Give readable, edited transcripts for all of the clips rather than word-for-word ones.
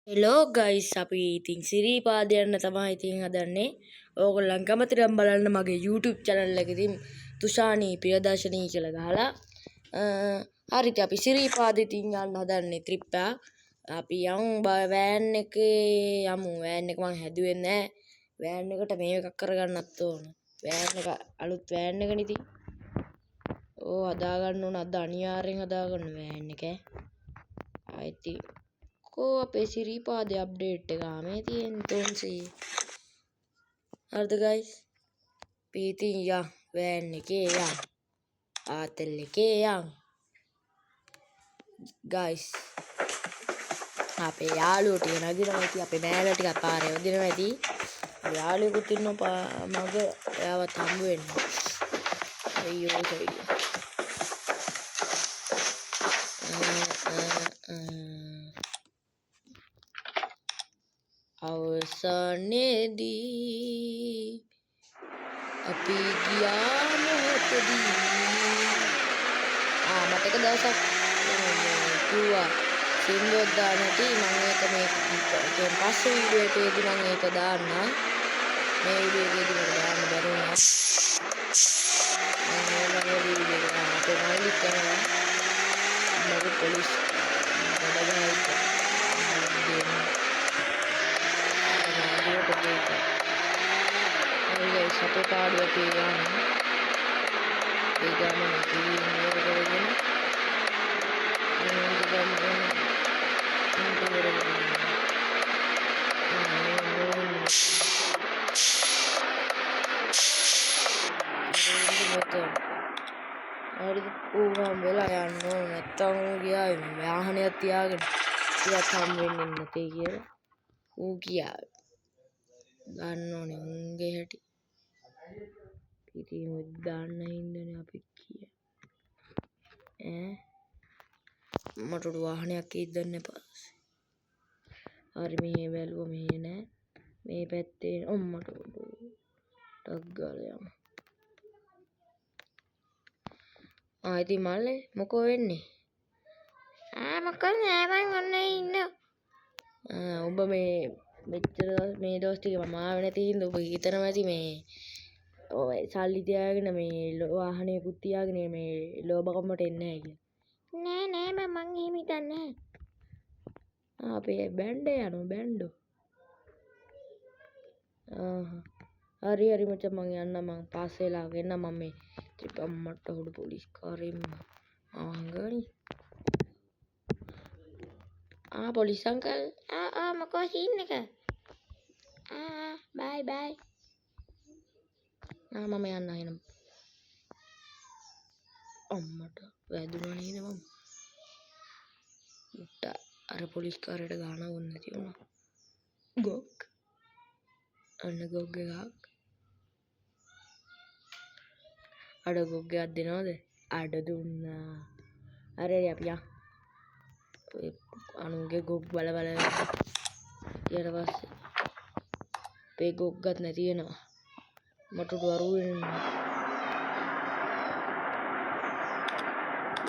Hello guys අපි ඉතින් සිරීපාද යන්න තමයි ඉතින් හදන්නේ. ඕගොල්ලන් කැමති නම් බලන්න මගේ YouTube channel එකේ ඉතින් තුෂානී ප්‍රියදර්ශනී කියලා ගහලා හරියට අපි සිරීපාද ඉතින් යන්න හදන්නේ ට්‍රිප් එක. අපි යමු වෑන් එකේ යමු. වෑන් එක මං හැදුවේ නැහැ. වෑන් එකට මේක කරගන්නත් ඕන. වෑන් එක අලුත් වෑන් එකනේ ඉතින්. හදා ගන්න ඕන අද අනිවාර්යෙන් හදා ගන්න වෑන් එක. ආයිති को අපේ සිරීපාදේ අප්ඩේට් එක මේ තියෙන 300 හරිද ගයිස් පීතින් යා වෑන් එකේ යා ආතල් එකේ යා ගයිස් අපේ යාළුවෝ ටික නගිනවා ඉතින් අපේ මෑණිලා ටික පාරේ වදිනවා ඉතින් යාළුවෙකුත් ඉන්නවා මග එයාවත් හම්බ වෙන්න අයියෝ සයිඩ් අවසානයේදී අපි ගියා මොහොතදී මට එක දවසක් කිව්වා සින්දුවක් දාන්න ඇති මම ඒක මේ පස්සේ වීඩියෝ එකේදී මම ඒක දාන්න මේ වීඩියෝ එකේදී මට දාන්න බැරි වුණා මම මේ වීඩියෝ එක අපේ මයිලි කරනවා මගේ police බඩගහයි satu kali dua pilihan tiga menit ini berapa hari itu bela yang netang dia yang hanya tiaga dia tambahin nanti kira ugia gano nih unge hati ඉතින් දාන්න හින්දානේ අපි කියේ මට වාහනයක් ඉදන්න පස්සේ හරි මේ බැලුවා මේ නෑ මේ පැත්තේ මට ටක් ගාලා යමු ඉතින් මල්ලේ මොකෝ වෙන්නේ මොකද නෑ මං ඔන්න ඉන්නවා ඔබ මේ මෙච්චර මේ දවස් ටික මම ආවේ නැති හින්දා ඔබ හිතනවා ඇති මේ ඔය සල්ලි තියාගෙන මේ වාහනයකුත් තියාගෙන මේ ලෝභකමට එන්නේ නැහැ කියලා. නෑ මං එහෙම හිතන්නේ නැහැ. අපේ බෑන්ඩ් යනවා බෑන්ඩෝ. හරි මචං මං යන්න මං පාස් වෙලා ගෙන්න මම මේ ට්‍රිප් අම්මට හොඩ පොලිස් කාරෙන් ආංගනි. පොලිස් අංකල් මොකෝ සීන් එක? බයි. මම යන්න එහෙනම් අම්මට වැදුනා නේද මම උට අර පොලිස් කාරයට ගාන වුණ නැති වුණා ගොක් අන්න ගොක් එකක් අඩ ගොක් එකක් දෙනවද අඩ දුන්නා අරේ අපි යා අනුගේ ගොක් බල ඊට පස්සේ පේ ගොක් ගත් නැති වෙනවා මට දරුවෙන්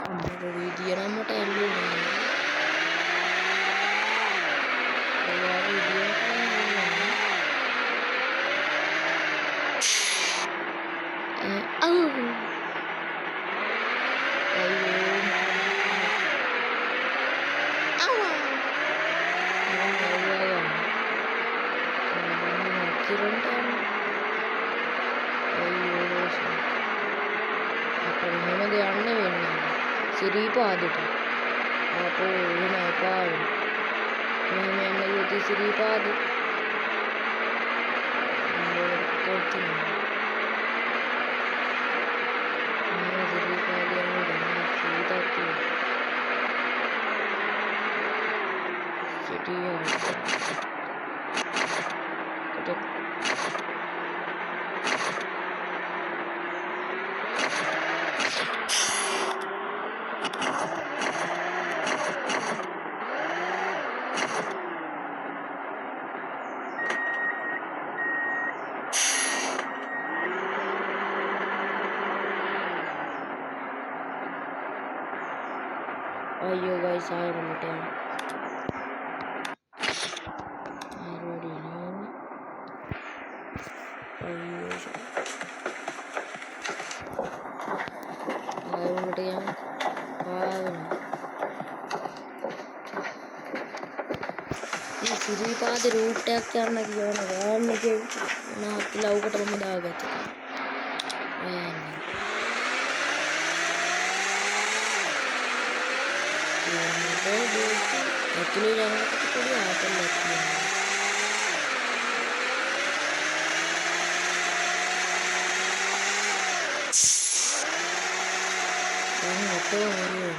අම්මට වීදිය නම් මට ඇල්ලුනේ එහෙමද යන්න වෙන්නේ සිරීපාදට අපෝ එහෙම එපා මෙහෙම යන්න ගියොත් සිරීපාදේ අයියෝ ගයිස් ආයෙ මට ආයෙකට යමු. ආවෙන. මේ සිරිපාදේ රූට් එකක් යන්න කියන වෑන් එකේ නාත් ලව්කට මම දාගත්තා. වෑන් එක. ඇතුලේ යනකොට පොඩි ආතල්ලක් තියෙනවා. දැන් ඔතෝ හරියන්නේ.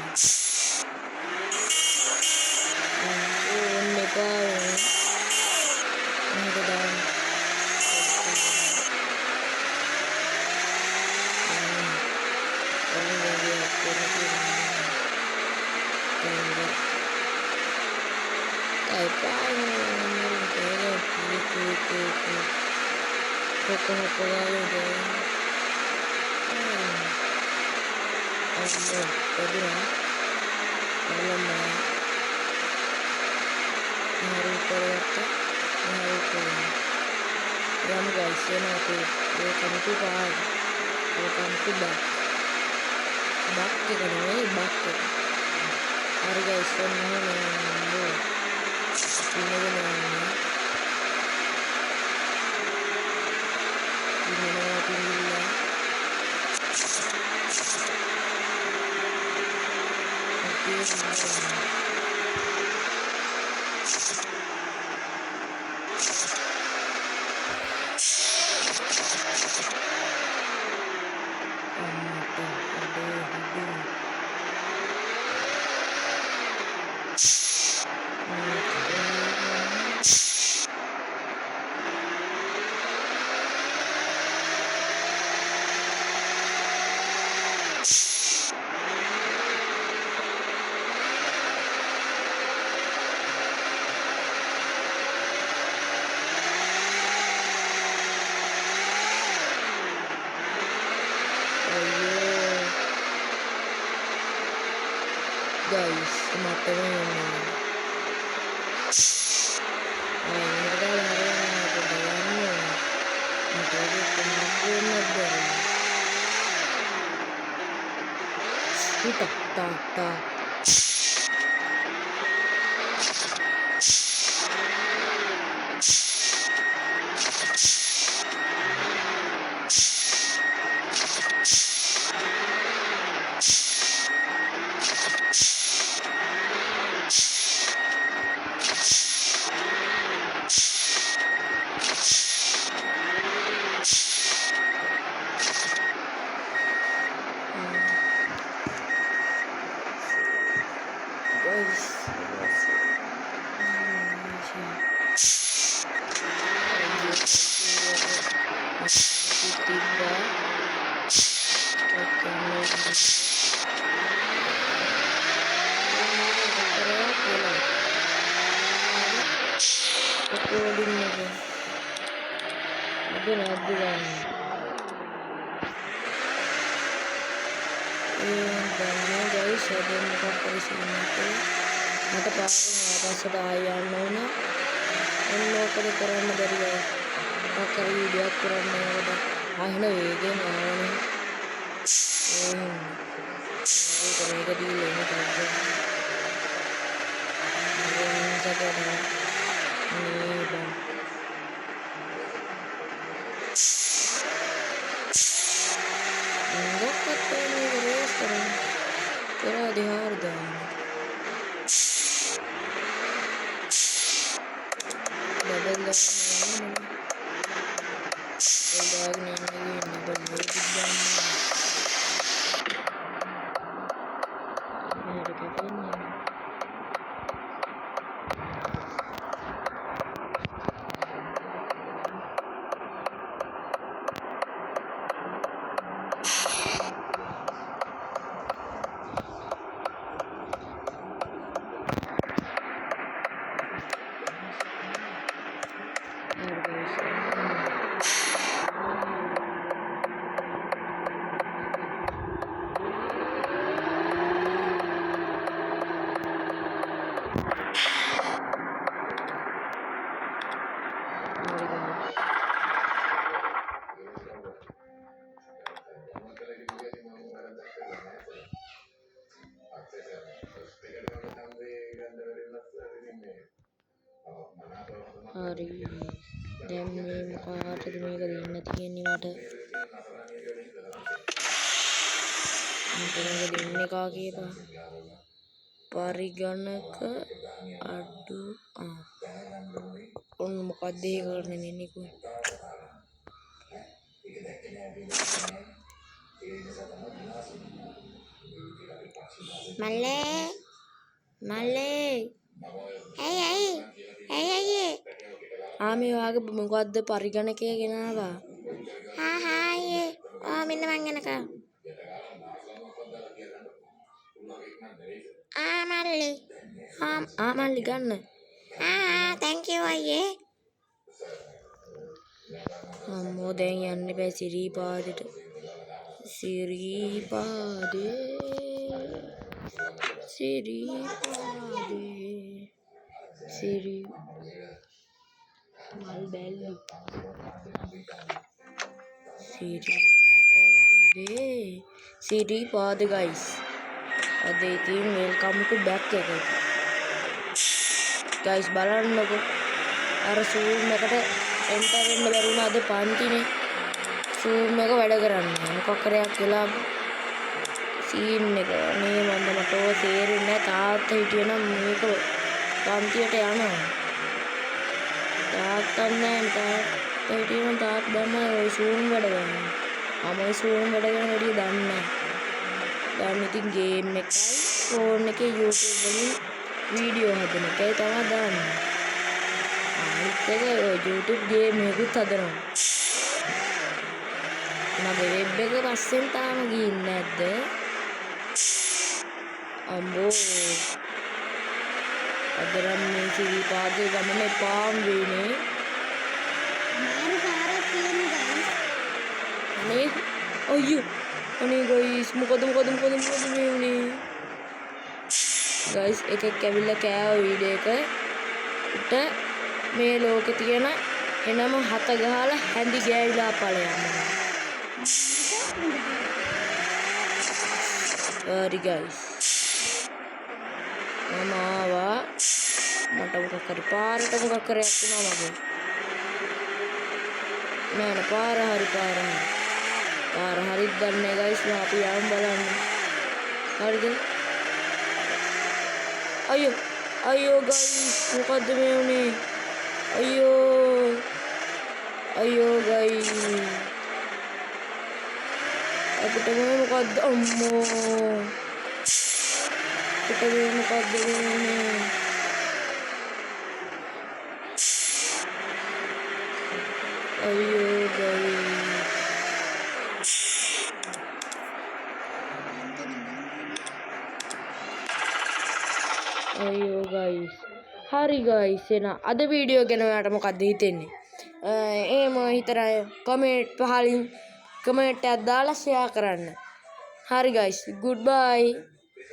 ඕන්න එපා වෙන. මොකද දාන්න. Guys, you know, welcome to bar. Welcome to back. Back ke kadang back ke. Hari guys, so ini guys, matanya ini. Ini adalah hari yang aku bayangin. Menjadi pemain negara. Tak. Guys, guys, ada yang bukan polisi itu. Mata pakai sudah ayam nona. Ono kada karena dari pakar video kurang ada. Ahna wege ngawani. Ini kalau di ini saja. Ini saja ada. Ini bang. Enggak kata ini terus terang. Kira di harga. Double dah ni double dah. Ini dekat ini. හරි දැන් මේ මොකටද මේක දෙන්න තියෙන්නේ මට දෙන්න එකා කියපා පරිගණක අඩු ඔන්න මොකක්ද ඒ කරන්නේ නෙන්නේ කොයි මල්ලේ ඇයි මේ වාගේ මොකද්ද පරිගණකය ගෙනාවා මෙන්න මං එනකම් මල්ලි ගන්න thank you අයියේ අම්මෝ දැන් යන්න බෑ සිරිපාදෙට මල් බැල්ලි සිරිපාද ගයිස් අද ඉතින් වෙල්කම් ටු බැක් එක ගයිස් බලන්නකෝ අර සූම් එකට එන්ටර් වෙන්න බැරුණ අද පන්තිනේ සූම් එක වැඩ කරන්නේ මොකක් කරයක් වෙලා සීන් එක මේ මට ඔය තේරෙන්නේ නැහැ තාත්තා හිටියනම් මේක පන්තියට යනවා තාත්තා හිටියනම් තාත්තා දන්නේ ඔය සූම් වැඩ කරන්නේ මම සූම් වැඩ කරන වැඩි දන්නේ නැහැ දැන් ඉතින් ගේම් එකයි ෆෝන් එකේ YouTube වලින් වීඩියෝ හදන එකයි තමයි දාන්නේ අනිත් එක YouTube ගේම් එකකුත් හදනවා මගේ වෙබ් එක පස්සෙන් තාම ගිහින් නැද්ද අම්බෝ අදරම් මේ සිරිපාදේ ගමනේ පාම් වේනේ මාරු කාරක් තියෙන ගයිස් අනේ ගයිස් මොකද මේ උනේ ගයිස් එකෙක් ඇවිල්ලා කෑව වීඩියෝ එකට මේ ලෝකේ තියෙන එනම හත ගහලා හැඳි ගෑවිලා ඵලයන් හරි ගයිස් මම ආවා මට මොකක් හරි පාරට මොකක් කරයක් වුණා මගේ නෑ පාර හරිත් දන්නේ ගයිස් අපි යමු බලන්න හරිද අයියෝ ගයිස් මොකද්ද මේ උනේ අයියෝ ගයිස් අපිට මොකද්ද අම්මෝ අපිට මොකද්ද වෙන්නේ අයියෝ ගයිස් හරි ගයිස් එහෙනම් අද වීඩියෝ ගැන ඔයාලට මොකක්ද හිතෙන්නේ එහෙම හිතන අය කමෙන්ට් පහලින් කමෙන්ට් එකක් දාලා ෂෙයා කරන්න හරි ගයිස් good bye